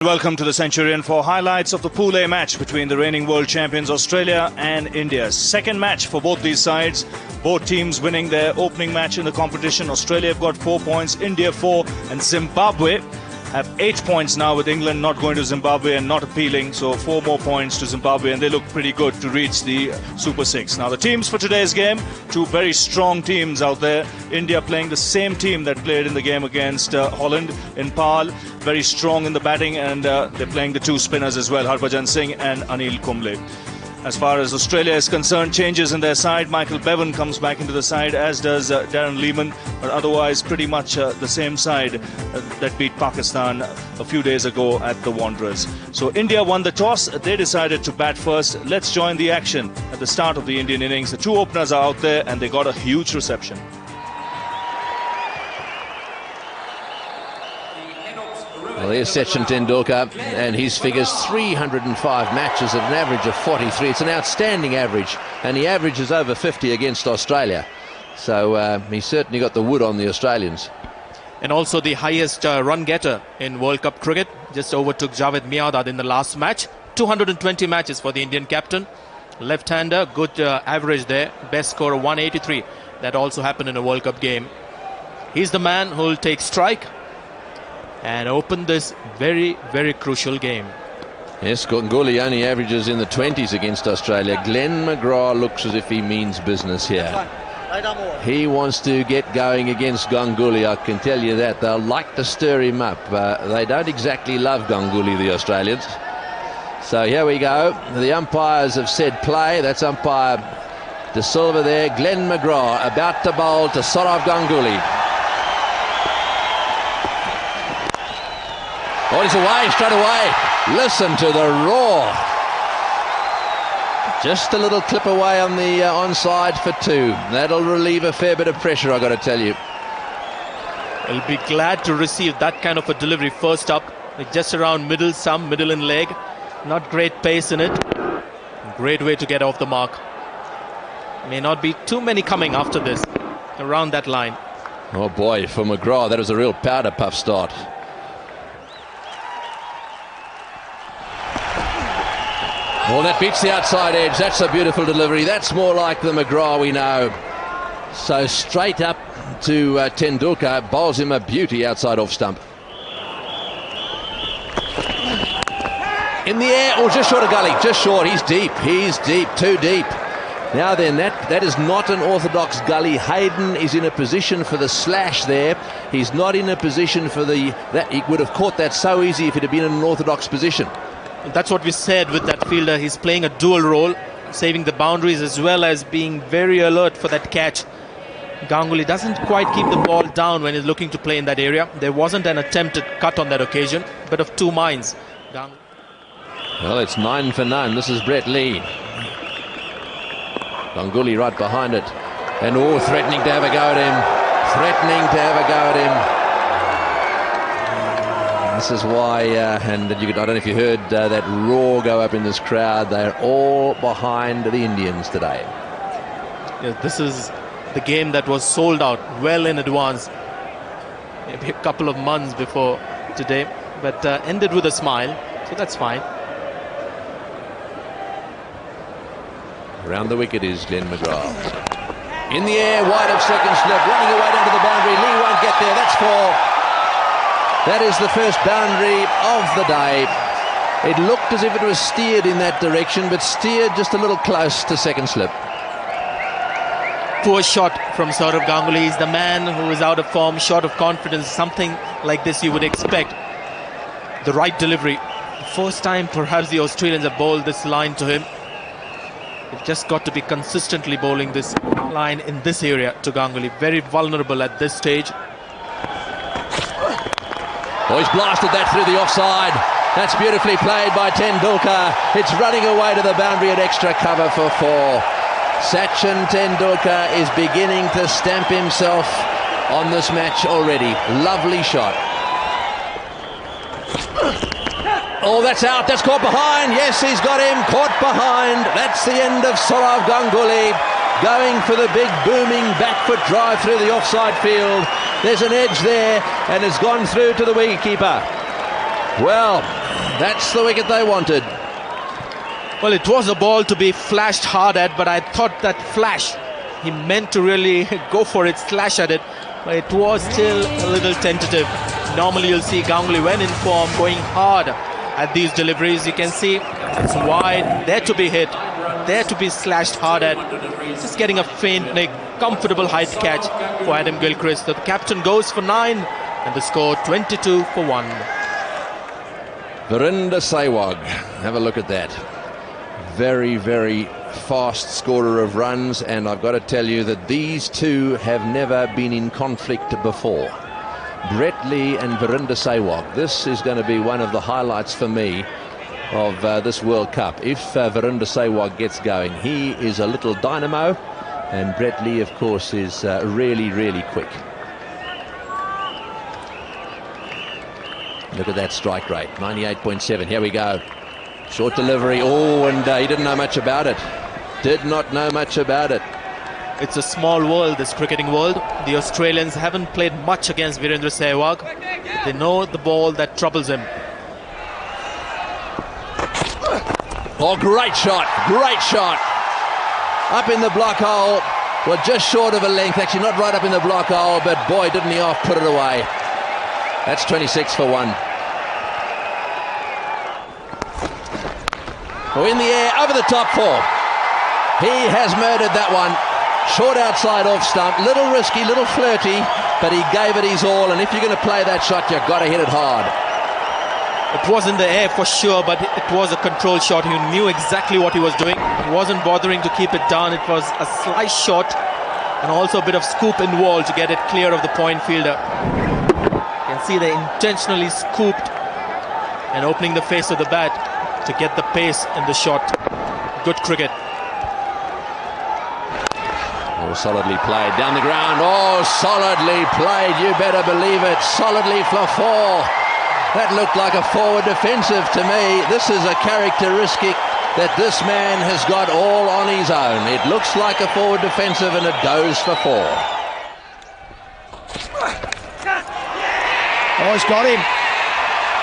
Welcome to the Centurion for highlights of the Pool A match between the reigning world champions Australia and India. Second match for both these sides. Both teams winning their opening match in the competition. Australia have got 4 points, India 4, and Zimbabwe have 8 points now, with England not going to Zimbabwe and not appealing. So 4 more points to Zimbabwe, and they look pretty good to reach the Super 6. Now the teams for today's game, two very strong teams out there. India playing the same team that played in the game against Holland in Pal. Very strong in the batting, and they're playing the two spinners as well, Harbhajan Singh and Anil Kumble. As far as Australia is concerned, changes in their side. Michael Bevan comes back into the side, as does Darren Lehman, but otherwise pretty much the same side that beat Pakistan a few days ago at the Wanderers. So India won the toss. They decided to bat first. Let's join the action at the start of the Indian innings. The two openers are out there, and they got a huge reception. Well, here's Sachin Tendulkar, and his figures 305 matches at an average of 43. It's an outstanding average, and he averages over 50 against Australia. So he certainly got the wood on the Australians. And also the highest run getter in World Cup cricket. Just overtook Javed Miandad in the last match. 220 matches for the Indian captain. Left-hander, good average there. Best score of 183. That also happened in a World Cup game. He's the man who will take strike and open this very, very crucial game. Yes, Ganguly only averages in the 20s against Australia. Glenn McGrath looks as if he means business here. He wants to get going against Ganguly, I can tell you that. They'll like to stir him up. They don't exactly love Ganguly, the Australians. So here we go. The umpires have said play. That's umpire De Silva there. Glenn McGrath about to bowl to Sourav Ganguly. Oh, he's away straight away. Listen to the roar. Just a little clip away on the onside for 2. That'll relieve a fair bit of pressure, I've got to tell you. He'll be glad to receive that kind of a delivery first up. Just around middle, some middle and leg. Not great pace in it. Great way to get off the mark. May not be too many coming after this, around that line. Oh boy, for McGrath, that was a real powder puff start. Well, that beats the outside edge. That's a beautiful delivery. That's more like the McGrath we know. So straight up to Tendulkar, bowls him a beauty outside off stump. In the air, oh, just short of gully, just short. He's deep, too deep. Now then, that is not an orthodox gully. Hayden is in a position for the slash there. He's not in a position for that. He would have caught that so easy if it had been in an orthodox position. That's what we said with that fielder. He's playing a dual role, saving the boundaries as well as being very alert for that catch. Ganguly doesn't quite keep the ball down when he's looking to play in that area. There wasn't an attempted cut on that occasion, but of two minds. Well, it's 9 for none. This is Brett Lee. Ganguly right behind it. And threatening to have a go at him. This is why, and I don't know if you heard that roar go up in this crowd. They're all behind the Indians today. Yeah, this is the game that was sold out well in advance, maybe a couple of months before today, but ended with a smile, so that's fine. Around the wicket is Glenn McGrath. In the air, wide of second slip, running away down to the boundary. Lee won't get there. That's 4. That is the first boundary of the day. It looked as if it was steered in that direction, but steered just a little close to second slip. Poor shot from Sourav Ganguly. He's the man who is out of form, short of confidence. Something like this you would expect. The right delivery. First time perhaps the Australians have bowled this line to him. They've just got to be consistently bowling this line in this area to Ganguly. Very vulnerable at this stage. Oh, he's blasted that through the offside. That's beautifully played by Tendulkar. It's running away to the boundary at extra cover for 4. Sachin Tendulkar is beginning to stamp himself on this match already. Lovely shot. Oh, that's out. That's caught behind. Yes, he's got him. Caught behind. That's the end of Sourav Ganguly. Going for the big booming back foot drive through the offside field. There's an edge there, and it's gone through to the wicketkeeper. Well, That's the wicket they wanted. Well, it was a ball to be flashed hard at, but I thought that flash, he meant to really go for it, slash at it, but it was still a little tentative. Normally you'll see Ganguly, when in form, going hard at these deliveries. You can see it's wide, there to be hit, there to be slashed hard at. Just getting a faint, comfortable height catch for Adam Gilchrist. The captain goes for 9 and the score 22 for 1. Virender Sehwag, have a look at that. Very, very fast scorer of runs, and I've got to tell you that these two have never been in conflict before. Brett Lee and Virender Sehwag. This is going to be one of the highlights for me of this World Cup. If Virender Sehwag gets going, he is a little dynamo, and Brett Lee, of course, is really, really quick. Look at that strike rate, 98.7. Here we go. Short delivery. Oh, and he didn't know much about it. Did not know much about it. It's a small world, this cricketing world. The Australians haven't played much against Virender Sehwag. They know the ball that troubles him. Oh, great shot. Great shot. Up in the block hole. Well, just short of a length. Actually, not right up in the block hole, but boy, didn't he off put it away. That's 26 for 1. Oh, in the air, over the top 4. He has murdered that one. Short outside off stump. Little risky, little flirty, but he gave it his all. And if you're going to play that shot, you've got to hit it hard. It was in the air for sure, but it was a controlled shot. He knew exactly what he was doing. He wasn't bothering to keep it down. It was a slice shot and also a bit of scoop in wall to get it clear of the point fielder. You can see they intentionally scooped and opening the face of the bat to get the pace in the shot. Good cricket. Oh, solidly played down the ground. Oh, solidly played. You better believe it. Solidly for 4. That looked like a forward defensive to me. This is a characteristic that this man has got all on his own. It looks like a forward defensive and it goes for 4. Oh, he's got him.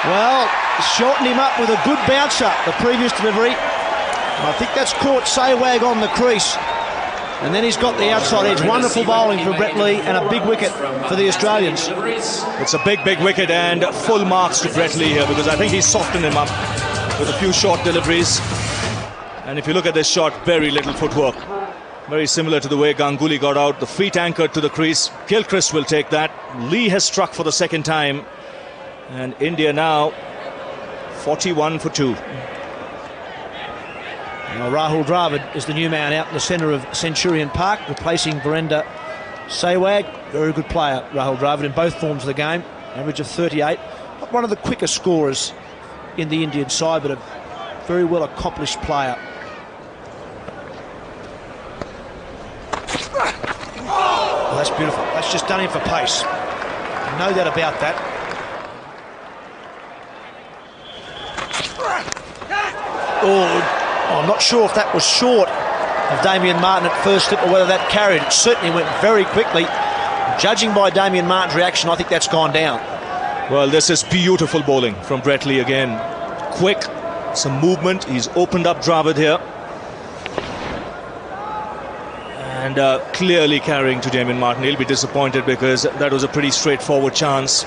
Well, shortened him up with a good bouncer, the previous delivery. I think that's caught Sehwag on the crease. And then he's got the outside edge. Wonderful bowling for Brett Lee and a big wicket for the Australians. It's a big, big wicket and full marks to Brett Lee here, because I think he's softened him up with a few short deliveries. And if you look at this shot, very little footwork. Very similar to the way Ganguly got out. The feet anchored to the crease. Gilchrist will take that. Lee has struck for the second time. And India now 41 for 2. Now Rahul Dravid is the new man out in the centre of Centurion Park, replacing Virender Sehwag. Very good player, Rahul Dravid, in both forms of the game. Average of 38. Not one of the quicker scorers in the Indian side, but a very well accomplished player. Oh, that's beautiful. That's just done him for pace. No doubt about that. Oh, I'm not sure if that was short of Damien Martin at first slip or whether that carried. It certainly went very quickly. Judging by Damien Martin's reaction, I think that's gone down. Well, this is beautiful bowling from Brett Lee again. Quick, some movement. He's opened up Dravid here. And clearly carrying to Damien Martin. He'll be disappointed because that was a pretty straightforward chance.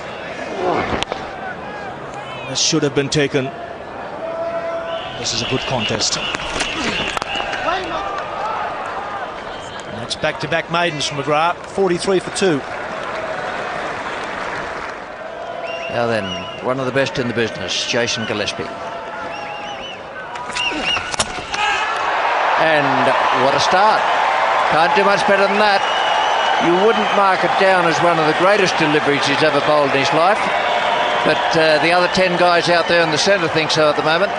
This should have been taken. This is a good contest. And that's back-to-back maidens from McGrath, 43 for 2. Now then, one of the best in the business, Jason Gillespie. And what a start. Can't do much better than that. You wouldn't mark it down as one of the greatest deliveries he's ever bowled in his life. But the other 10 guys out there in the centre think so at the moment.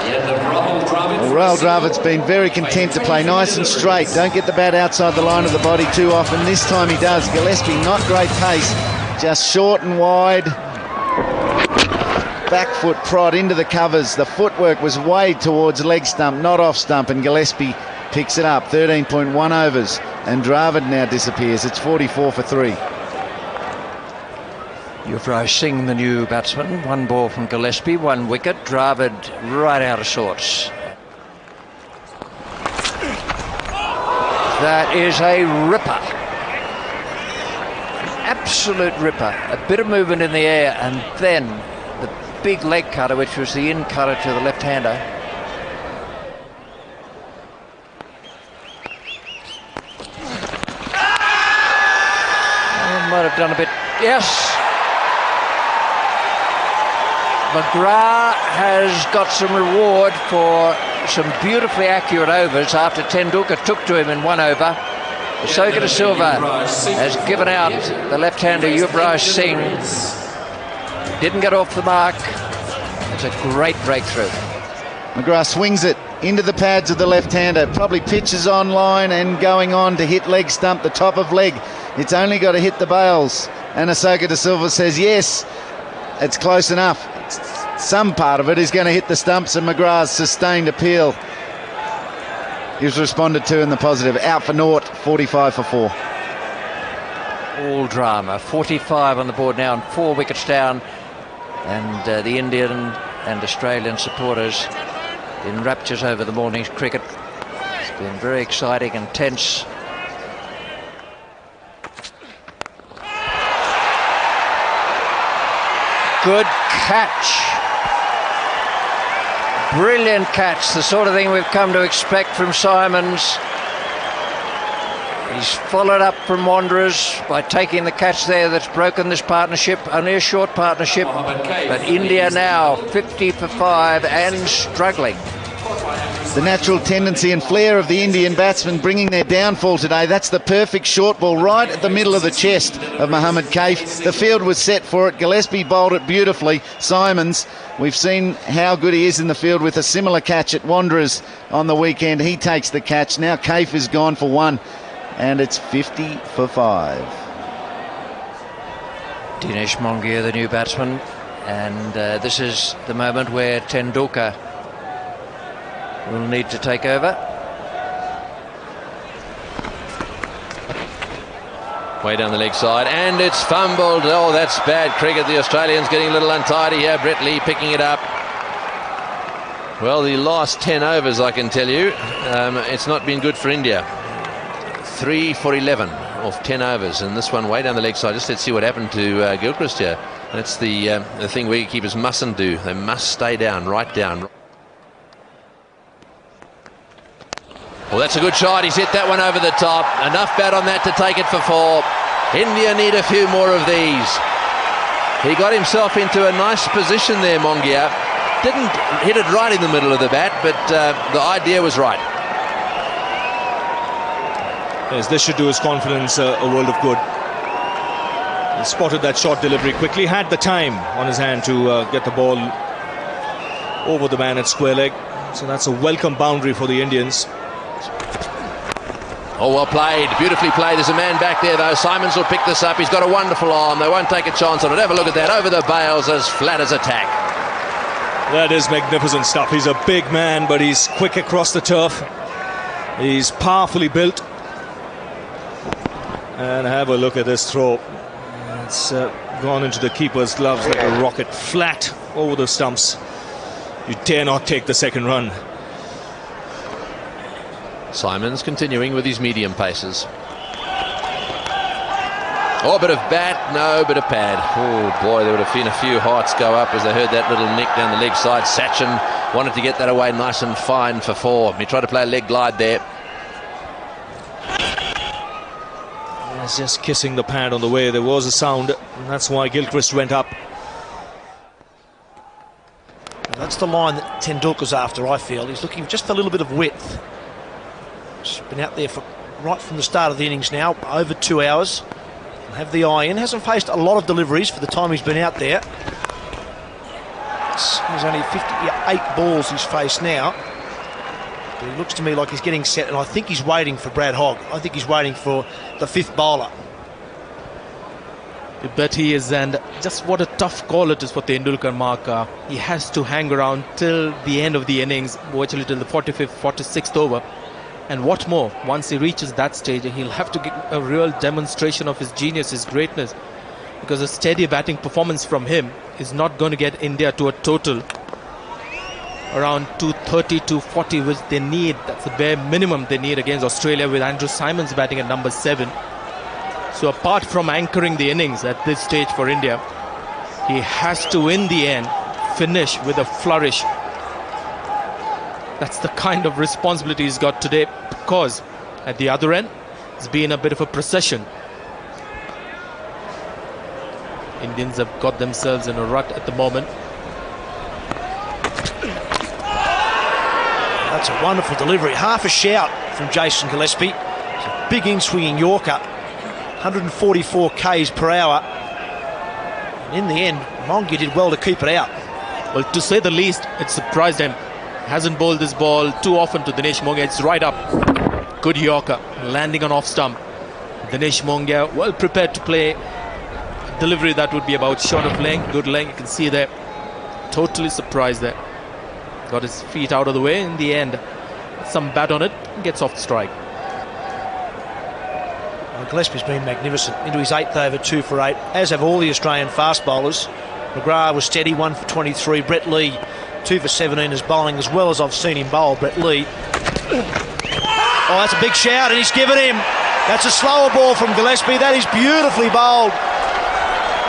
Well, Rahul Dravid's been very content to play nice and straight. Don't get the bat outside the line of the body too often. This time he does. Gillespie, not great pace, just short and wide. Back foot prod into the covers. The footwork was way towards leg stump, not off stump, and Gillespie picks it up. 13.1 overs, and Dravid now disappears. It's 44 for 3. Yuvraj Singh, the new batsman. One ball from Gillespie, one wicket. Dravid right out of sorts. That is a ripper. Absolute ripper. A bit of movement in the air, and then the big leg cutter, which was the in cutter to the left-hander. Might have done a bit. Yes. McGrath has got some reward for some beautifully accurate overs after Tendulkar took to him in one over. Soga de Silva has given out the left-hander Yuvraj Singh. Didn't get off the mark. It's a great breakthrough. McGrath swings it into the pads of the left-hander. Probably pitches on line and going on to hit leg stump, the top of leg. It's only got to hit the bails. And Soga de Silva says, yes, it's close enough. Some part of it is going to hit the stumps, and McGrath's sustained appeal. He was responded to in the positive. Out for naught, 45 for 4. All drama. 45 on the board now and 4 wickets down. And the Indian and Australian supporters in raptures over the morning's cricket. It's been very exciting and tense. Good catch. Brilliant catch, the sort of thing we've come to expect from Simons. He's followed up from Wanderers by taking the catch there that's broken this partnership. Only a short partnership, but India now 50 for 5 and struggling. The natural tendency and flair of the Indian batsmen bringing their downfall today. That's the perfect short ball right at the middle of the chest of Mohammad Kaif. The field was set for it. Gillespie bowled it beautifully. Simons, we've seen how good he is in the field with a similar catch at Wanderers on the weekend. He takes the catch. Now Kaif is gone for 1, and it's 50 for 5. Dinesh Mongia, the new batsman, and this is the moment where Tendulkar will need to take over. Way down the leg side, and it's fumbled. Oh, that's bad cricket. The Australians getting a little untidy here. Brett Lee picking it up. Well, the last 10 overs, I can tell you, it's not been good for India. 3 for 11 off 10 overs, and this one way down the leg side. Just let's see what happened to Gilchrist here. That's the thing wicketkeepers mustn't do. They must stay down, right down. Well, that's a good shot. He's hit that one over the top. Enough bat on that to take it for 4. India need a few more of these. He got himself into a nice position there, Mongia. Didn't hit it right in the middle of the bat, but the idea was right. Yes, this should do his confidence a world of good. He spotted that short delivery quickly, had the time on his hand to get the ball over the man at square leg. So that's a welcome boundary for the Indians. Oh, well played, beautifully played. There's a man back there though. Simons will pick this up. He's got a wonderful arm. They won't take a chance on it. Have a look at that, over the bails, as flat as a tack. That is magnificent stuff. He's a big man, but he's quick across the turf. He's powerfully built. And have a look at this throw. It's gone into the keeper's gloves like a rocket, flat over the stumps. You dare not take the second run. Simons continuing with his medium paces. Oh, a bit of bat, no, bit of pad. Oh boy, there would have been a few hearts go up as they heard that little nick down the leg side. Sachin wanted to get that away nice and fine for 4. He tried to play a leg glide there. He's just kissing the pad on the way. There was a sound, and that's why Gilchrist went up. That's the line that Tendulkar's after, I feel. He's looking just for a little bit of width. He's been out there for right from the start of the innings now, over 2 hours. He'll have the eye in. Hasn't faced a lot of deliveries for the time he's been out there. There's only 58 balls he's faced now. But he looks to me like he's getting set, and I think he's waiting for Brad Hogg. I think he's waiting for the 5th bowler. You bet he is, and just what a tough call it is for Tendulkar, Mark. He has to hang around till the end of the innings, virtually till the 45th, 46th over. And what more, once he reaches that stage, he'll have to give a real demonstration of his genius, his greatness. because a steady batting performance from him is not going to get India to a total around 230, 240, which they need. That's the bare minimum they need against Australia, with Andrew Symonds batting at number 7. So apart from anchoring the innings at this stage for India, he has to, in the end, finish with a flourish. That's the kind of responsibility he's got today, because at the other end, it's been a bit of a procession. Indians have got themselves in a rut at the moment. That's a wonderful delivery. Half a shout from Jason Gillespie. It's a big in-swinging Yorker. 144 k's per hour. And in the end, Mongia did well to keep it out. Well, to say the least, it surprised him. Hasn't bowled this ball too often to Dinesh Mongia. It's right up. Good Yorker, landing on off stump. Dinesh Mongia well prepared to play a delivery that would be about short of length. Good length, you can see there. Totally surprised there. Got his feet out of the way. In the end, some bat on it, gets off the strike. Well, Gillespie's been magnificent. Into his 8th over, 2 for 8, as have all the Australian fast bowlers. McGrath was steady, 1 for 23. Brett Lee, 2 for 17 as bowling, as well as I've seen him bowl. Brett Lee. Oh, that's a big shout, and he's given him. That's a slower ball from Gillespie. That is beautifully bowled.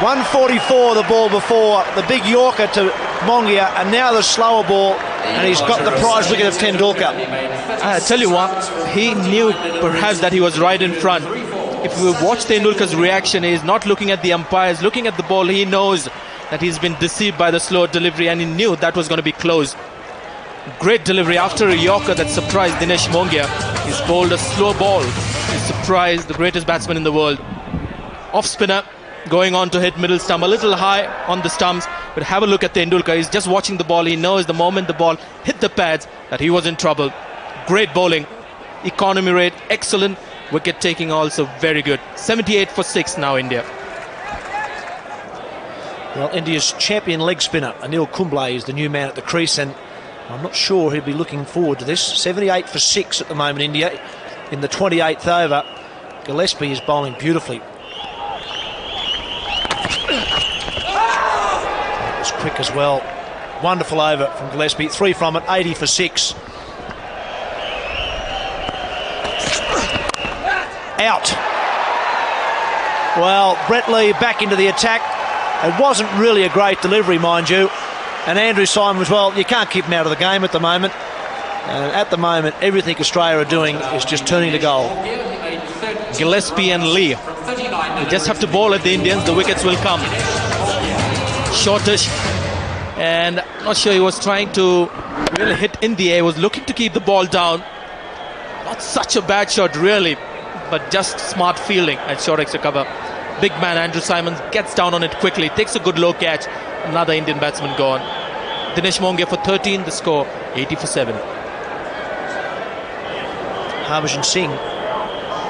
144 the ball before, the big Yorker to Mongia, and now the slower ball, and he's got the prize wicket of Tendulkar. I tell you what, he knew perhaps that he was right in front. If we watch Tendulkar's reaction, he's not looking at the umpires, looking at the ball. He knows that he's been deceived by the slow delivery, and he knew that was going to be close. Great delivery after a Yorker that surprised Dinesh Mongia. He's bowled a slow ball. He surprised the greatest batsman in the world. Off spinner, going on to hit middle stump, a little high on the stumps, but have a look at Tendulkar. He's just watching the ball. He knows the moment the ball hit the pads that he was in trouble. Great bowling, economy rate excellent, wicket taking also very good. 78 for 6 now, India. Well, India's champion leg spinner Anil Kumble is the new man at the crease, and I'm not sure he'll be looking forward to this. 78 for 6 at the moment, India, in the 28th over. Gillespie is bowling beautifully. That was quick as well. Wonderful over from Gillespie. 3 from it, 80 for 6. Out. Well, Brett Lee back into the attack. It wasn't really a great delivery, mind you. And Andrew Symonds, well, you can't keep him out of the game at the moment. At the moment, everything Australia are doing is just turning to goal. Gillespie and Lee, they just have to bowl at the Indians, the wickets will come. Shortish, and I'm not sure he was trying to really hit in the air, was looking to keep the ball down. Not such a bad shot really, but just smart fielding at short extra cover. Big man Andrew Symonds gets down on it quickly, takes a good low catch. Another Indian batsman gone. Dinesh Mongia for 13, the score 80 for 7. Harbhajan Singh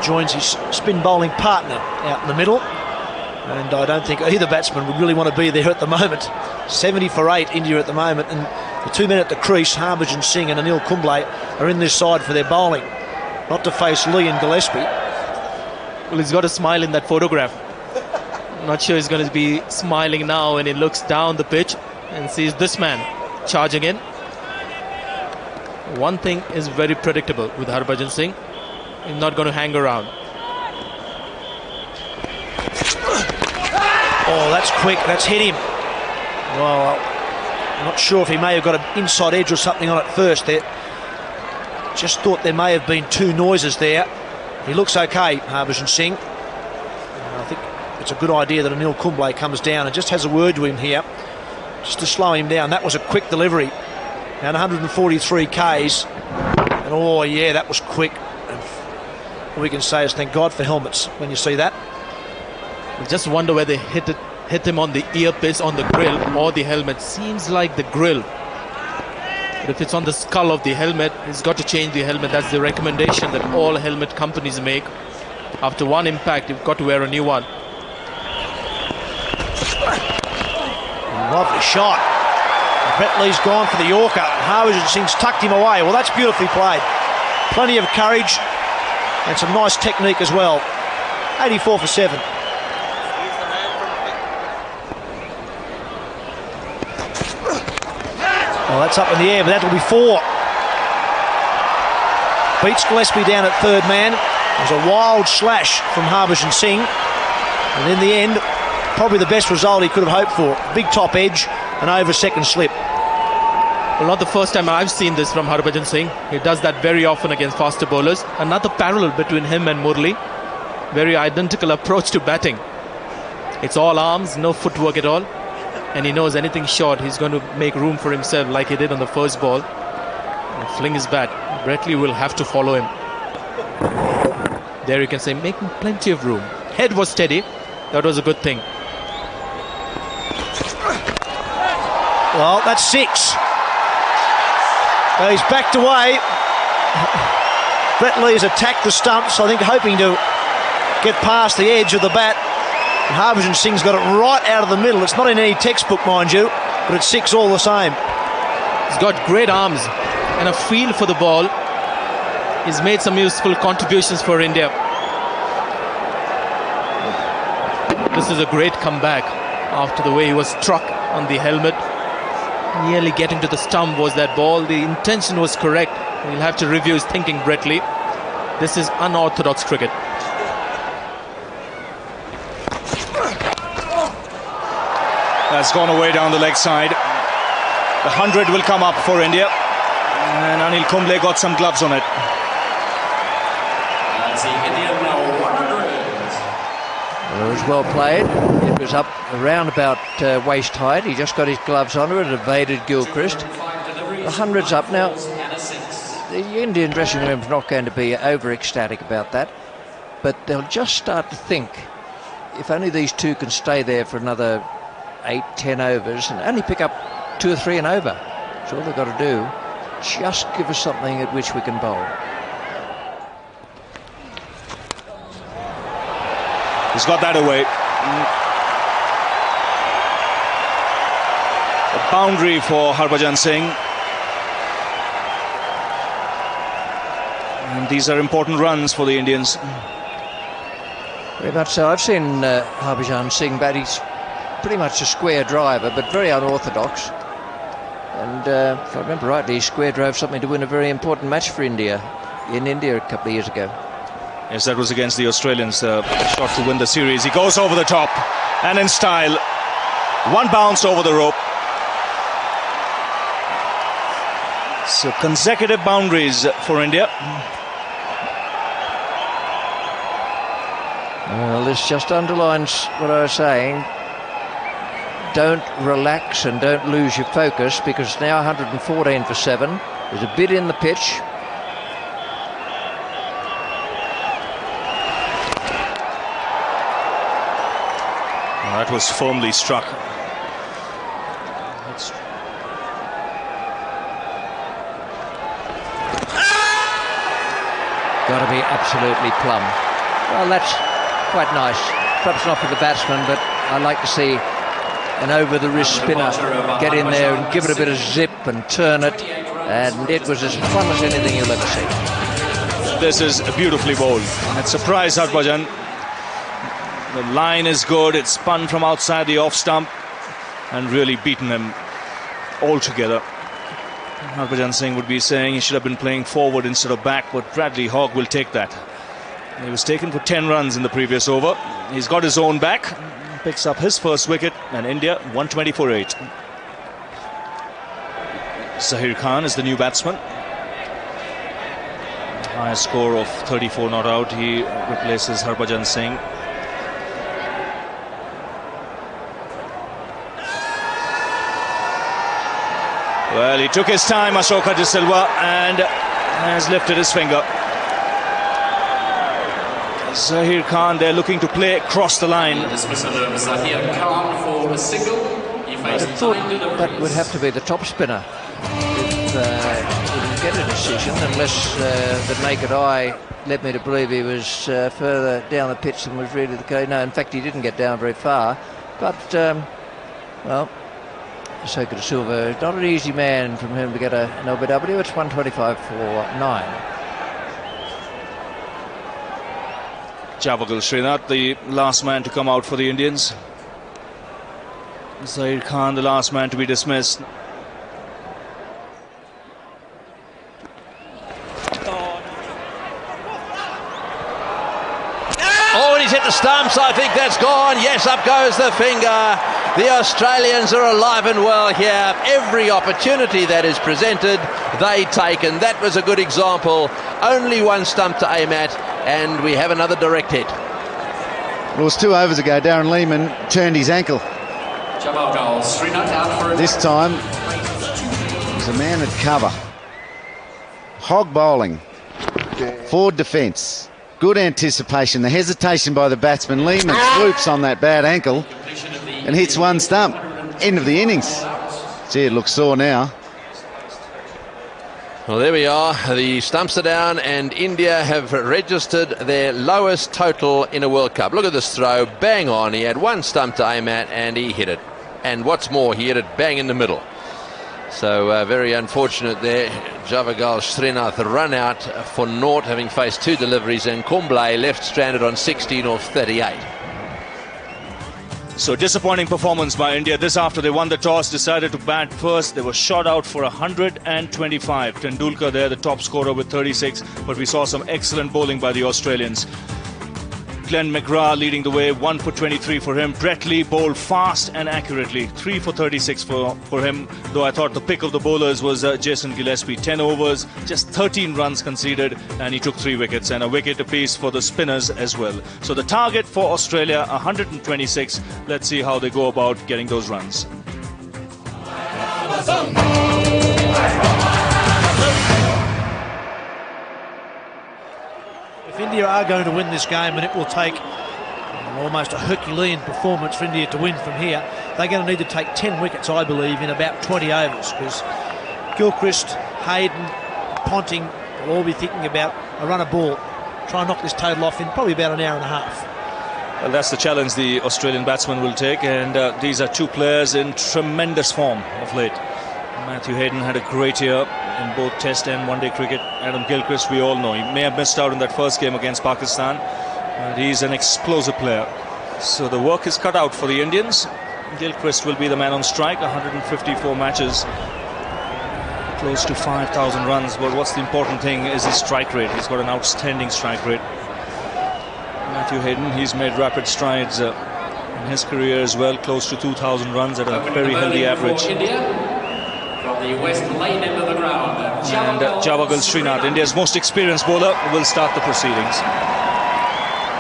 joins his spin bowling partner out in the middle, and I don't think either batsman would really want to be there at the moment. 70 for 8 India at the moment, and the 2 men at the crease, Harbhajan Singh and Anil Kumble, are in this side for their bowling, not to face Lee and Gillespie. Well, he's got a smile in that photograph. Not sure he's going to be smiling now when he looks down the pitch and sees this man charging in. One thing is very predictable with Harbhajan Singh. He's not going to hang around. Oh, that's quick. That's hit him. Well, I'm not sure if he may have got an inside edge or something on it first there. Just thought there may have been 2 noises there. He looks okay, Harbhajan Singh. I think it's a good idea that Anil Kumble comes down and just has a word to him here, just to slow him down. That was a quick delivery. And 143 Ks. And oh yeah, that was quick. And all we can say is thank God for helmets when you see that. I just wonder whether they hit him on the earpiece, on the grill, or the helmet. Seems like the grill. But if it's on the skull of the helmet, he's got to change the helmet. That's the recommendation that all helmet companies make. After one impact, you've got to wear a new one. Lovely shot. Brett Lee's gone for the Yorker. Harbhajan Singh's tucked him away. Well, that's beautifully played. Plenty of courage and some nice technique as well. 84 for 7. Well, that's up in the air, but that'll be 4. Beats Gillespie down at third man. It was a wild slash from Harbhajan Singh, and in the end, probably the best result he could have hoped for. Big top edge and over second slip. Well, not the first time I've seen this from Harbhajan Singh. He does that very often against faster bowlers. Another parallel between him and Murli. Very identical approach to batting. It's all arms, no footwork at all. And he knows anything short, he's going to make room for himself like he did on the first ball. And fling his bat. Bretley will have to follow him. There you can say, making plenty of room. Head was steady. That was a good thing. Well, that's 6. He's backed away. Bretley has attacked the stumps, I think hoping to get past the edge of the bat. And Harbhajan Singh's got it right out of the middle. It's not in any textbook, mind you, but it's 6 all the same. He's got great arms and a feel for the ball. He's made some useful contributions for India. This is a great comeback after the way he was struck on the helmet. Nearly getting to the stump was that ball. The intention was correct. He'll have to review his thinking, Bretley. This is unorthodox cricket. That's gone away down the leg side. The 100 will come up for India. And Anil Kumble got some gloves on it. Well, it was well played. It was up around about waist height. He just got his gloves on it, evaded Gilchrist. The 100's up now. The Indian dressing room's not going to be over ecstatic about that, but they'll just start to think, if only these two can stay there for another 8-10 overs and only pick up 2 or 3 and over. That's all they've got to do. Just give us something at which we can bowl. He's got that away. A boundary for Harbhajan Singh. And these are important runs for the Indians. Very much so. I've seen Harbhajan Singh bat. He's pretty much a square driver, but very unorthodox. And if I remember rightly, he square drove something to win a very important match for India in India a couple of years ago. Yes, that was against the Australians. Shot to win the series. He goes over the top and in style. One bounce over the rope. So consecutive boundaries for India. Well, this just underlines what I was saying. Don't relax and don't lose your focus, because it's now 114 for 7. There's a bit in the pitch. That was firmly struck. Got to be absolutely plumb. Well, that's quite nice. Perhaps not for the batsman, but I like to see an over-the-wrist spinner get in there and give it a bit of zip and turn it, and it was as fun as anything you'll ever see. This is beautifully bowled. It surprised Harbhajan. The line is good. It's spun from outside the off stump and really beaten him altogether. Harbhajan Singh would be saying he should have been playing forward instead of back, but Bradley Hogg will take that. He was taken for 10 runs in the previous over. He's got his own back, picks up his first wicket, and India 120 for 8. Zahir Khan is the new batsman. Highest score of 34 not out. He replaces Harbhajan Singh. Well, he took his time, Ashoka De Silva, and has lifted his finger. Zahir Khan, they're looking to play across the line. I thought that would have to be the top spinner if he didn't get a decision, unless the naked eye led me to believe he was further down the pitch than was really the case. No, in fact, he didn't get down very far. But, well, Ashoka De Silva, not an easy man from whom to get an LBW. It's 125 for 9. Javagal Srinath, the last man to come out for the Indians. Zahir Khan, the last man to be dismissed. hit the stumps. I think that's gone. Yes, up goes the finger. The Australians are alive and well here. Every opportunity that is presented, they take, and that was a good example. Only one stump to aim at, and we have another direct hit. Well, it was 2 overs ago, Darren Lehmann turned his ankle. This time, it was a man at cover. Hog bowling. Forward defence. Good anticipation. The hesitation by the batsman. Lehmann swoops on that bad ankle and hits one stump. End of the innings. Gee, it looks sore now. Well, there we are. The stumps are down, and India have registered their lowest total in a World Cup. Look at this throw. Bang on. He had one stump to aim at, and he hit it. And what's more, he hit it bang in the middle. So very unfortunate there. Javagal Srinath run out for naught, having faced 2 deliveries, and Kumble left stranded on 16 off 38. So disappointing performance by India. This after they won the toss, decided to bat first. They were shot out for 125. Tendulkar there, the top scorer with 36. But we saw some excellent bowling by the Australians. Glenn McGrath leading the way, 1 for 23 for him. Brett Lee bowled fast and accurately, 3 for 36 for him, though I thought the pick of the bowlers was Jason Gillespie. 10 overs, just 13 runs conceded, and he took 3 wickets, and a wicket apiece for the spinners as well. So the target for Australia, 126. Let's see how they go about getting those runs. If India are going to win this game, and it will take almost a Herculean performance for India to win from here, they're going to need to take 10 wickets, I believe, in about 20 overs, because Gilchrist, Hayden, Ponting will all be thinking about a run of ball, try and knock this total off in probably about an hour and a half. Well, that's the challenge the Australian batsmen will take, and these are 2 players in tremendous form of late. Matthew Hayden had a great year in both Test and One-Day cricket. Adam Gilchrist, we all know, he may have missed out in that first game against Pakistan, but he's an explosive player. So the work is cut out for the Indians. Gilchrist will be the man on strike. 154 matches, close to 5,000 runs. But what's the important thing is his strike rate. He's got an outstanding strike rate. Matthew Hayden, he's made rapid strides in his career as well, close to 2,000 runs at a very healthy average. From the west lane end of the ground, and Javagal Srinath, India's most experienced bowler, will start the proceedings.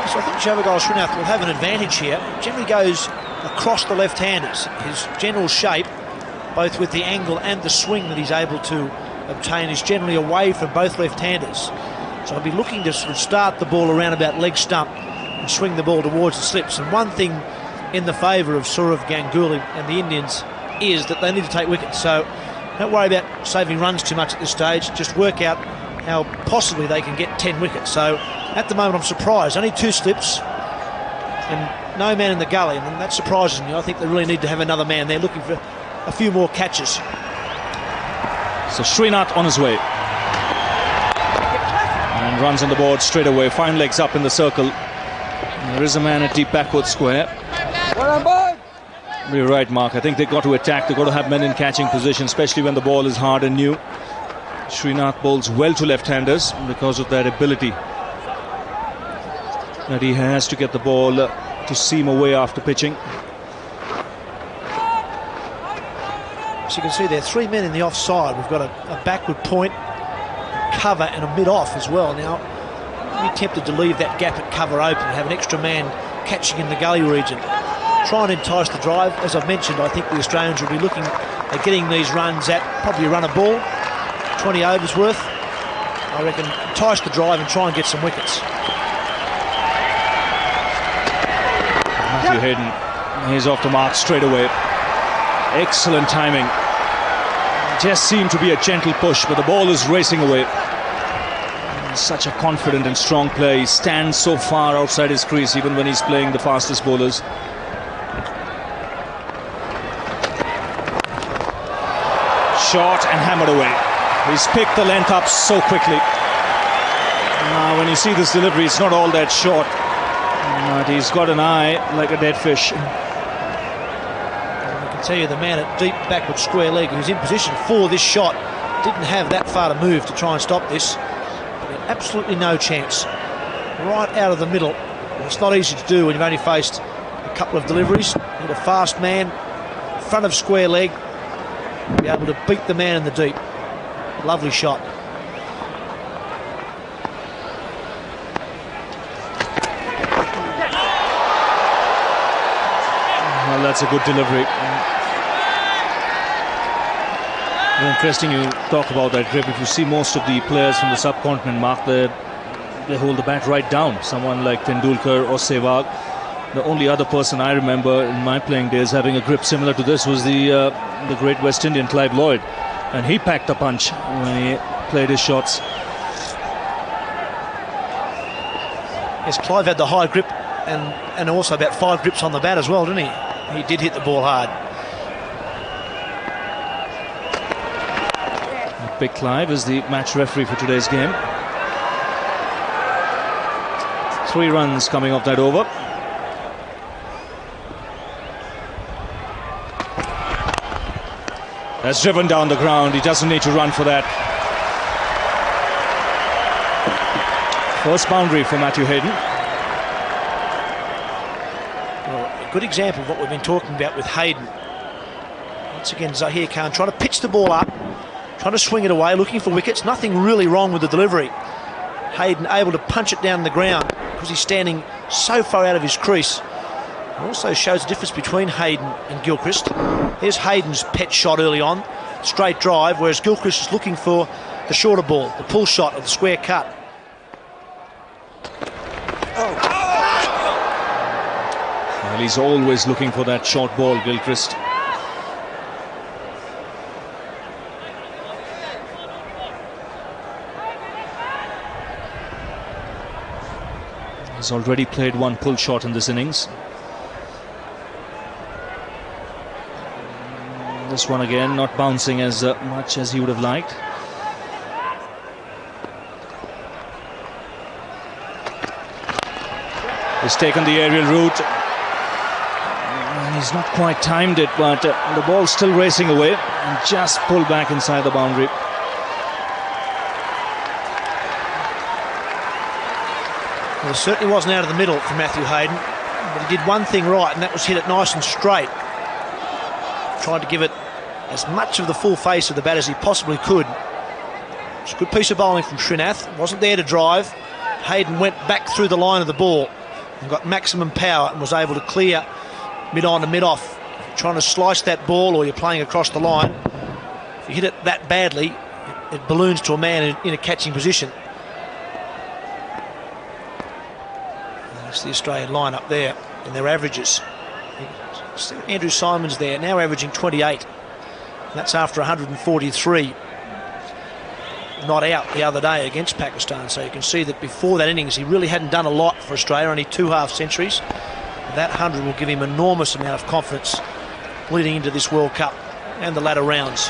So I think Javagal Srinath will have an advantage here. Generally goes across the left-handers. His general shape, both with the angle and the swing that he's able to obtain, is generally away from both left-handers. So I'll be looking to sort of start the ball around about leg stump and swing the ball towards the slips. And one thing in the favour of Sourav Ganguly and the Indians is that they need to take wickets. So don't worry about saving runs too much at this stage. Just work out how possibly they can get 10 wickets. So at the moment I'm surprised. Only 2 slips and no man in the gully, and that surprises me. I think they really need to have another man there looking for a few more catches. So Srinath on his way. And runs on the board straight away. Fine legs up in the circle. And there is a man at deep backward square. You're right, Mark. I think they've got to attack. They've got to have men in catching position, especially when the ball is hard and new. Srinath bowls well to left-handers because of that ability that he has to get the ball to seam away after pitching. So you can see there are 3 men in the offside. We've got a backward point, cover, and a mid-off as well. Now, I'd be tempted to leave that gap at cover open and have an extra man catching in the gully region. Try and entice the drive. As I've mentioned, I think the Australians will be looking at getting these runs at probably a run of ball, 20 overs worth. I reckon entice the drive and try and get some wickets. Matthew Hayden, he's off the mark straight away. Excellent timing. Just seemed to be a gentle push, but the ball is racing away. He's such a confident and strong player. He stands so far outside his crease, even when he's playing the fastest bowlers. Short and hammered away. He's picked the length up so quickly. Now, when you see this delivery, it's not all that short. But he's got an eye like a dead fish. I can tell you the man at deep backward square leg who's in position for this shot didn't have that far to move to try and stop this. But absolutely no chance. Right out of the middle, It's not easy to do when you've only faced a couple of deliveries. Need a fast man, front of square leg, be able to beat the man in the deep. Lovely shot. Well, that's a good delivery. Interesting you talk about that grip. If you see most of the players from the subcontinent, Mark, they hold the bat right down. Someone like Tendulkar or Sehwag. The only other person I remember in my playing days having a grip similar to this was the great West Indian Clive Lloyd, and he packed a punch when he played his shots. Yes, Clive had the high grip and also about 5 grips on the bat as well, didn't he? He did hit the ball hard. Big Clive is the match referee for today's game. 3 runs coming off that over. That's driven down the ground. He doesn't need to run for that. First boundary for Matthew Hayden. Well, a good example of what we've been talking about with Hayden. Once again, Zahir Khan trying to pitch the ball up, trying to swing it away, looking for wickets. Nothing really wrong with the delivery. Hayden able to punch it down the ground because he's standing so far out of his crease. It also shows the difference between Hayden and Gilchrist. Here's Hayden's pet shot early on, straight drive, whereas Gilchrist is looking for the shorter ball, the pull shot of the square cut. Well, he's always looking for that short ball, Gilchrist. He's already played 1 pull shot in this innings. This one again not bouncing as much as he would have liked. He's taken the aerial route. He's not quite timed it, but the ball's still racing away and just pulled back inside the boundary. Well, it certainly wasn't out of the middle for Matthew Hayden, but he did one thing right, and that was hit it nice and straight. Tried to give it as much of the full face of the bat as he possibly could. It's a good piece of bowling from Srinath. Wasn't there to drive. Hayden went back through the line of the ball and got maximum power and was able to clear mid-on to mid-off. Trying to slice that ball or you're playing across the line, if you hit it that badly, it balloons to a man in a catching position. That's the Australian line up there in their averages. Andrew Symonds there, now averaging 28. And that's after 143 not out the other day against Pakistan. So you can see that before that innings he really hadn't done a lot for Australia, only 2 half centuries. That 100 will give him an enormous amount of confidence leading into this World Cup and the latter rounds.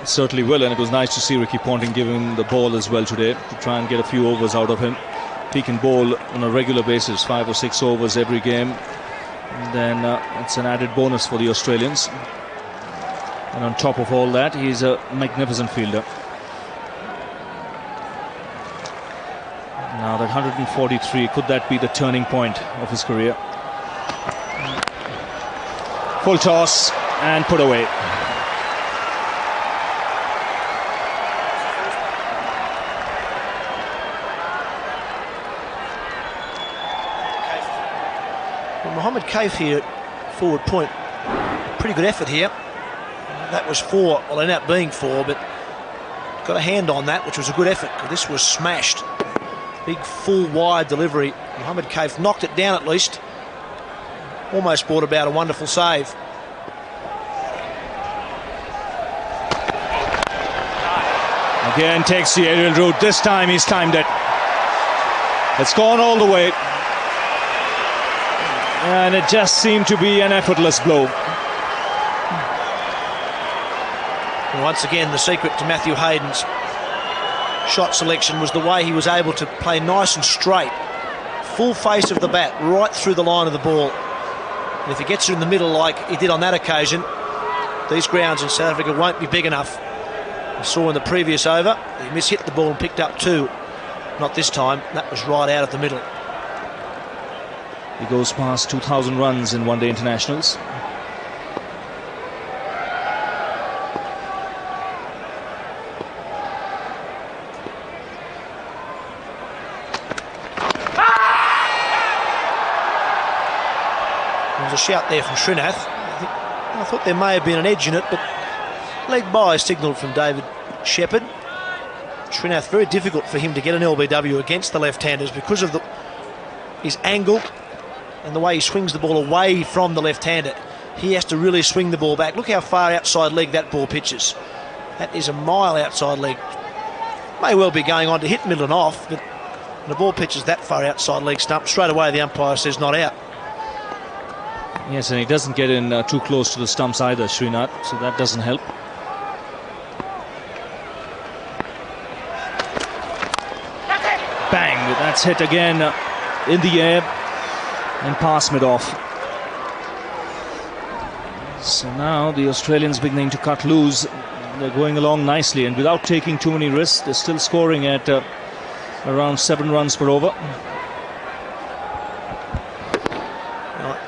It certainly will, and it was nice to see Ricky Ponting give him the ball as well today to try and get a few overs out of him. He can bowl on a regular basis, 5 or 6 overs every game. And then it's an added bonus for the Australians. And on top of all that, he's a magnificent fielder. Now that 143, could that be the turning point of his career? Full toss and put away. Mohammed Kaif here, forward point. Pretty good effort here. That was 4, well, ended up being 4, but got a hand on that, which was a good effort. This was smashed. Big, full, wide delivery. Mohammed Kaif knocked it down at least. Almost brought about a wonderful save. Again takes the aerial route. This time he's timed it. It's gone all the way. And it just seemed to be an effortless blow. And once again, the secret to Matthew Hayden's shot selection was the way he was able to play nice and straight. Full face of the bat, right through the line of the ball. And if he gets it in the middle like he did on that occasion, these grounds in South Africa won't be big enough. We saw in the previous over, he mishit the ball and picked up 2. Not this time, that was right out of the middle. He goes past 2,000 runs in one-day internationals. There was a shout there from Srinath. I thought there may have been an edge in it, but leg by signal from David Shepherd. Srinath, very difficult for him to get an LBW against the left-handers because of his angle and the way he swings the ball away from the left-hander. He has to really swing the ball back. Look how far outside leg that ball pitches. That is a mile outside leg. May well be going on to hit middle and off, but when the ball pitches that far outside leg stump, straight away the umpire says not out. Yes, and he doesn't get in too close to the stumps either, Srinath, so that doesn't help. Bang! That's hit again in the air and past mid-off. So now the Australians beginning to cut loose. They're going along nicely and without taking too many risks. They're still scoring at around 7 runs per over.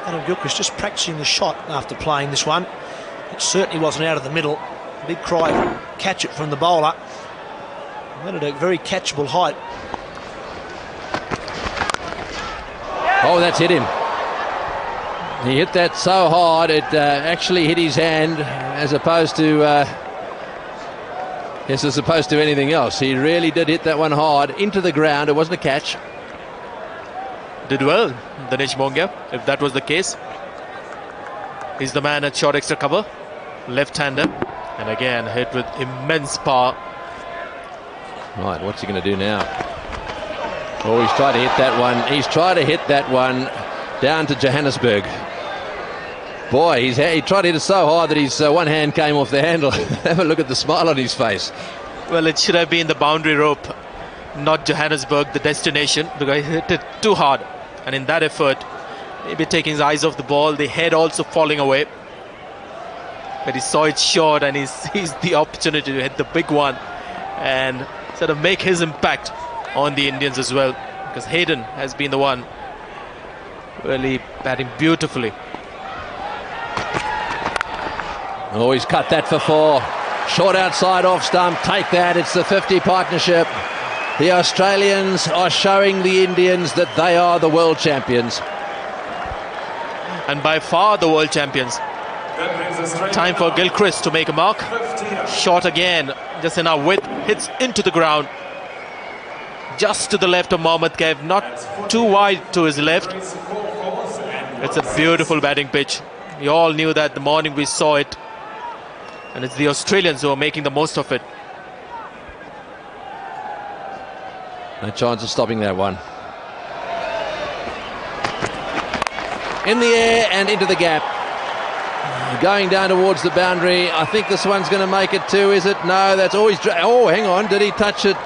Adam Gilchrist just practicing the shot after playing this one. It certainly wasn't out of the middle. Big cry, catch it from the bowler. That at a very catchable height. Oh, that's hit him. He hit that so hard it actually hit his hand as opposed to anything else. He really did hit that one hard into the ground. It wasn't a catch. Did well, Dinesh Mongia, if that was the case. He's the man at short extra cover, left-hander, and again hit with immense power. Right, what's he going to do now? Oh, he's tried to hit that one. He's tried to hit that one down to Johannesburg. Boy, he tried to hit it so hard that his one hand came off the handle. Have a look at the smile on his face. Well, it should have been the boundary rope, not Johannesburg, the destination, because he hit it too hard. And in that effort, maybe taking his eyes off the ball, the head also falling away. But he saw it short and he seized the opportunity to hit the big one and sort of make his impact on the Indians as well, because Hayden has been the one really batting beautifully. Oh, he's cut that for 4. Short outside off stump. Take that. It's the 50 partnership. The Australians are showing the Indians that they are the world champions. And by far the world champions. Time for Gilchrist to make a mark. Shot again, just enough width, hits into the ground. Just to the left of Mohammad Kaif, not too wide to his left. It's a beautiful batting pitch. We all knew that the morning we saw it. And it's the Australians who are making the most of it. No chance of stopping that one. In the air and into the gap. Going down towards the boundary. I think this one's going to make it too, is it? No, that's always... Oh, hang on. Did he touch it?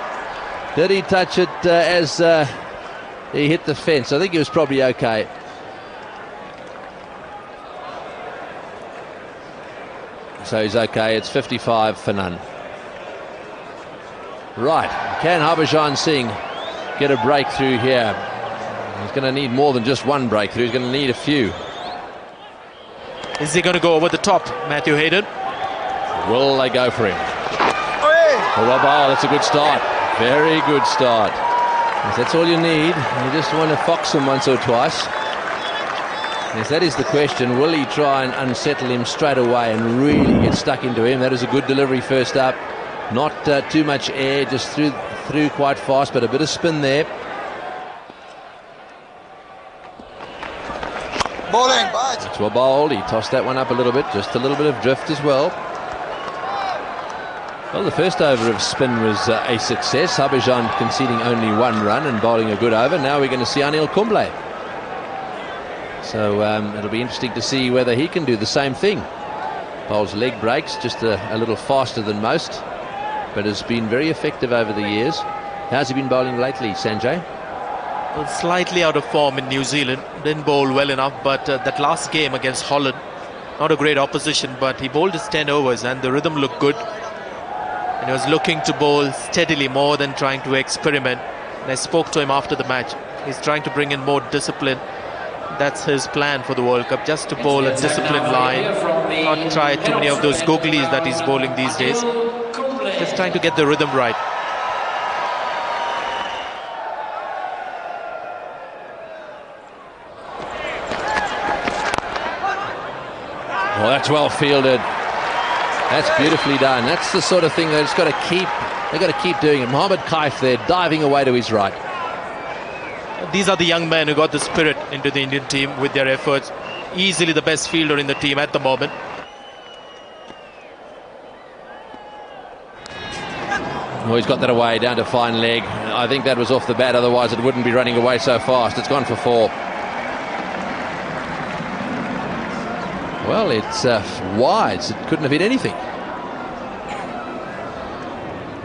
Did he touch it as he hit the fence? I think he was probably okay. So he's okay. It's 55 for none. Right. Can Harbhajan Singh get a breakthrough here? He's going to need more than just one breakthrough. He's going to need a few. Is he going to go over the top, Matthew Hayden? Will they go for him? Oh, that's a good start. Very good start. Yes, that's all you need. You just want to fox him once or twice. Yes, that is the question. Will he try and unsettle him straight away and really get stuck into him? That is a good delivery first up. Not too much air, just through quite fast, but a bit of spin there. Bowling, bye. That's well bowled. He tossed that one up a little bit, just a little bit of drift as well. Well, the first over of spin was a success. Harbhajan conceding only 1 run and bowling a good over. Now we're going to see Anil Kumble. So it'll be interesting to see whether he can do the same thing. Bowls leg breaks, just a little faster than most, but has been very effective over the years. How's he been bowling lately, Sanjay? Well, slightly out of form in New Zealand. Didn't bowl well enough, but that last game against Holland, not a great opposition, but he bowled his 10 overs and the rhythm looked good. And he was looking to bowl steadily more than trying to experiment. And I spoke to him after the match. He's trying to bring in more discipline. That's his plan for the World Cup, just to bowl a disciplined line, not try too many of those googlies that he's bowling these days. Just trying to get the rhythm right. Well, that's well fielded. That's beautifully done. That's the sort of thing they've got to keep. They've got to keep doing it. Mohammad Kaif there, diving away to his right. These are the young men who got the spirit into the Indian team with their efforts. Easily the best fielder in the team at the moment. Well, he's got that away, down to fine leg. I think that was off the bat, otherwise it wouldn't be running away so fast. It's gone for 4. Well, it's wide. It couldn't have hit anything.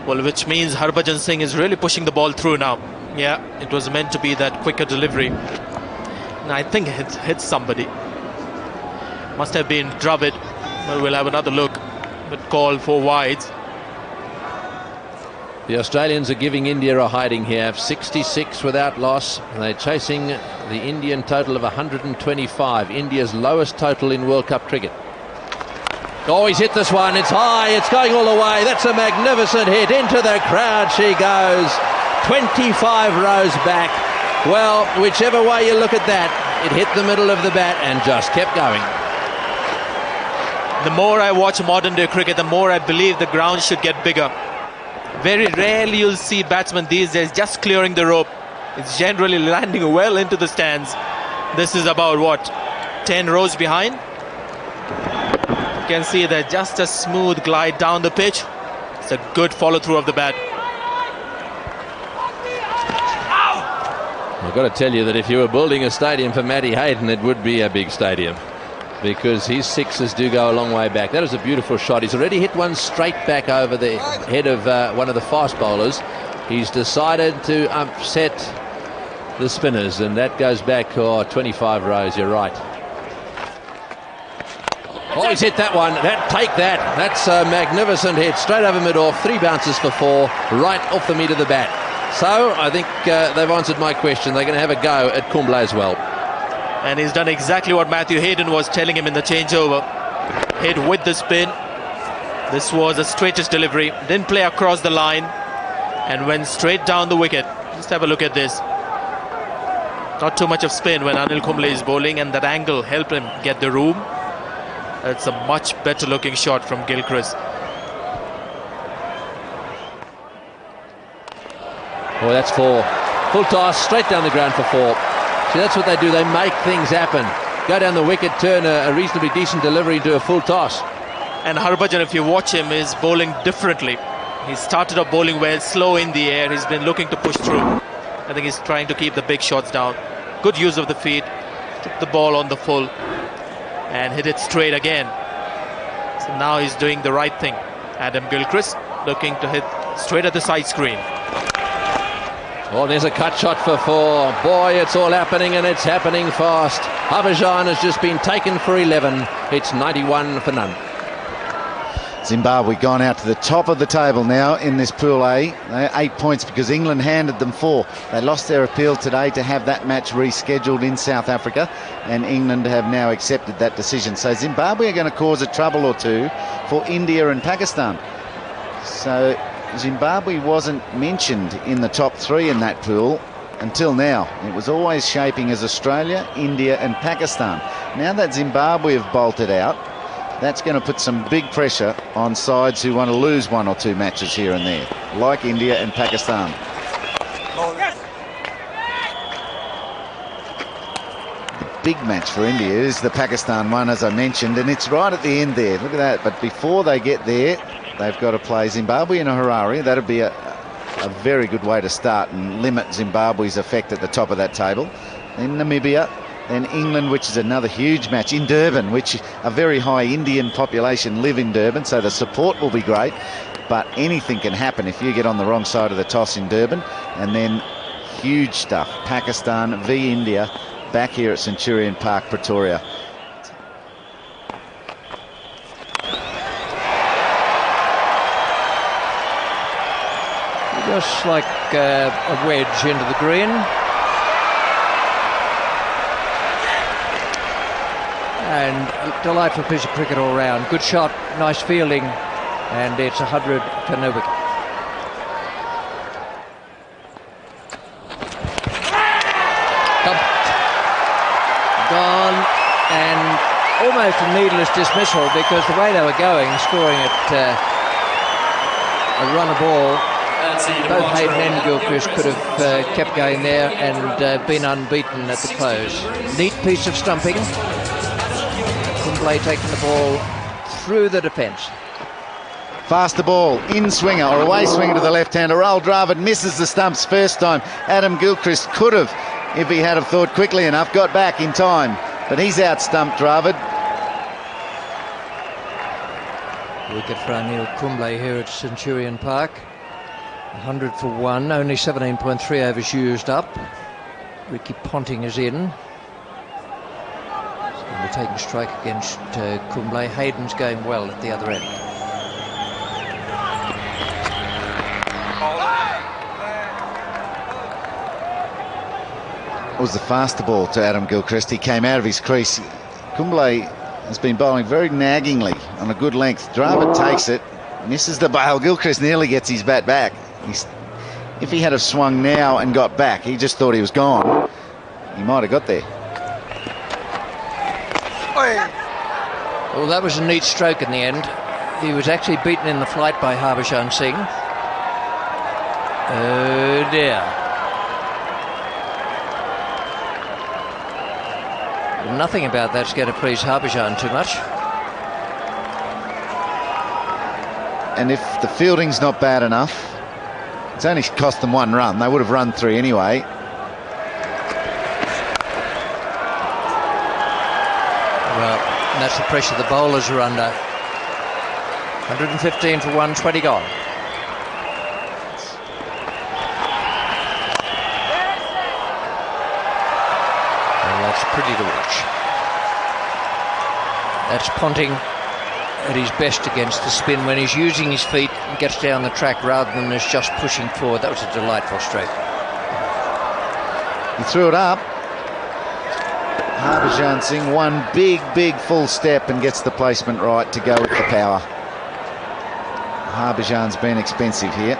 Well, which means Harbhajan Singh is really pushing the ball through now. Yeah, it was meant to be that quicker delivery. And I think it hit somebody. Must have been Dravid. Well, we'll have another look. But call for wides. The Australians are giving India a hiding here. 66 without loss. They're chasing the Indian total of 125. India's lowest total in World Cup cricket. Oh, he's hit this one. It's high. It's going all the way. That's a magnificent hit. Into the crowd she goes. 25 rows back. Well, whichever way you look at that, it hit the middle of the bat and just kept going. The more I watch modern day cricket, the more I believe the ground should get bigger. Very rarely you'll see batsmen these days just clearing the rope. It's generally landing well into the stands. This is about, what, 10 rows behind? You can see that just a smooth glide down the pitch. It's a good follow-through of the bat. I've got to tell you that if you were building a stadium for Matty Hayden, it would be a big stadium, because his sixes do go a long way back. That is a beautiful shot. He's already hit one straight back over the head of one of the fast bowlers. He's decided to upset the spinners, and that goes back 25 rows. You're right. Oh, he's hit that one. Take that. That's a magnificent hit. Straight over mid-off. 3 bounces for 4. Right off the meat of the bat. So I think they've answered my question. They're going to have a go at Kumble as well. And he's done exactly what Matthew Hayden was telling him in the changeover. Hit with the spin. This was a straightest delivery. Didn't play across the line and went straight down the wicket. Just have a look at this. Not too much of spin when Anil Kumble is bowling, and that angle helped him get the room. It's a much better looking shot from Gilchrist. Oh, that's 4. Full toss, straight down the ground for 4. See, that's what they do. They make things happen. Go down the wicket, turn a reasonably decent delivery into a full toss. And Harbhajan, if you watch him, is bowling differently. He started off bowling well, slow in the air. He's been looking to push through. I think he's trying to keep the big shots down. Good use of the feet. Took the ball on the full and hit it straight again. So now he's doing the right thing. Adam Gilchrist looking to hit straight at the side screen. Oh, there's a cut shot for 4. Boy, it's all happening, and it's happening fast. Harbhajan has just been taken for 11. It's 91 for none. Zimbabwe gone out to the top of the table now in this Pool A. They're 8 points because England handed them 4. They lost their appeal today to have that match rescheduled in South Africa, and England have now accepted that decision. So Zimbabwe are going to cause a trouble or two for India and Pakistan. So Zimbabwe wasn't mentioned in the top 3 in that pool until now. It was always shaping as Australia, India and Pakistan. Now that Zimbabwe have bolted out, that's going to put some big pressure on sides who want to lose 1 or 2 matches here and there, like India and Pakistan. The big match for India is the Pakistan one, as I mentioned, and it's right at the end there. Look at that. But before they get there, they've got to play Zimbabwe in a Harare. That'd be a very good way to start and limit Zimbabwe's effect at the top of that table. Then Namibia, then England, which is another huge match in Durban, which a very high Indian population live in Durban, so the support will be great. But anything can happen if you get on the wrong side of the toss in Durban. And then huge stuff, Pakistan v India, back here at Centurion Park, Pretoria. Just like a wedge into the green. And a delightful piece of cricket all round. Good shot, nice fielding, and it's 100 for no wicket. Gone, and almost a needless dismissal, because the way they were going, scoring at a run a ball, both Hayden and Gilchrist could have kept going there and been unbeaten at the close. Neat piece of stumping. Kumble taking the ball through the defence. Faster ball, in swinger or away swinger to the left-hander. Rahul Dravid misses the stumps first time. Adam Gilchrist could have, if he had have thought quickly enough, got back in time. But he's out-stumped Dravid. Wicket for Anil Kumble here at Centurion Park. 100 for 1, only 17.3 overs used up. Ricky Ponting is in. He's taking strike against Kumble. Hayden's going well at the other end. It was the faster ball to Adam Gilchrist. He came out of his crease. Kumble has been bowling very naggingly on a good length. Dravid takes it, misses the bail. Gilchrist nearly gets his bat back. If he had have swung now and got back, he just thought he was gone. He might have got there. Well, that was a neat stroke in the end. He was actually beaten in the flight by Harbhajan Singh. Oh dear. Nothing about that's going to please Harbhajan too much. And if the fielding's not bad enough, it's only cost them 1 run. They would have run 3 anyway. Well, that's the pressure the bowlers are under. 115 for 120 gone. That's pretty to watch. That's Ponting at his best against the spin, when he's using his feet and gets down the track rather than is just pushing forward. That was a delightful stroke. He threw it up. Harbhajan Singh, one big full step and gets the placement right to go with the power. Harbhajan's been expensive here.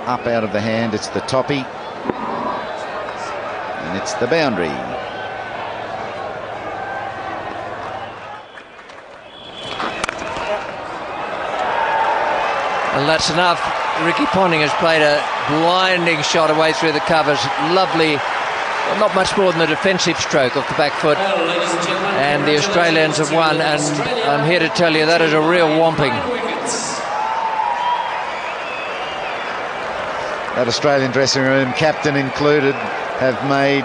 Up out of the hand, it's the toppy. And it's the boundary. And that's enough. Ricky Ponting has played a blinding shot away through the covers. Lovely, well, not much more than a defensive stroke off the back foot. And the Australians have won, and I'm here to tell you that is a real whomping. That Australian dressing room, captain included, have made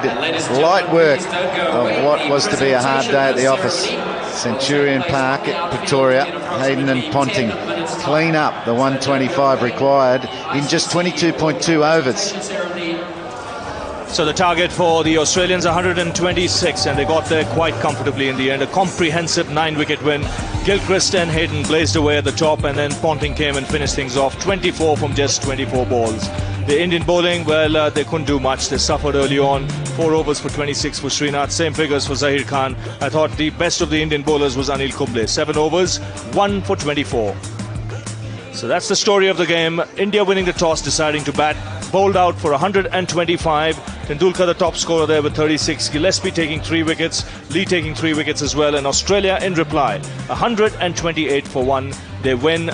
light work of what was to be a hard day at the office. Centurion Park at Pretoria. Hayden and Ponting clean up the 125 required in just 22.2 overs. So the target for the Australians, 126, and they got there quite comfortably in the end. A comprehensive 9-wicket win. Gilchrist and Hayden blazed away at the top, and then Ponting came and finished things off. 24 from just 24 balls. The Indian bowling, well, they couldn't do much. They suffered early on. 4 overs for 26 for Srinath. Same figures for Zahir Khan. I thought the best of the Indian bowlers was Anil Kumble. 7 overs, 1 for 24. So that's the story of the game. India winning the toss, deciding to bat. Bowled out for 125. Tendulkar the top scorer there with 36. Gillespie taking 3 wickets. Lee taking 3 wickets as well. And Australia in reply, 128 for 1. They win.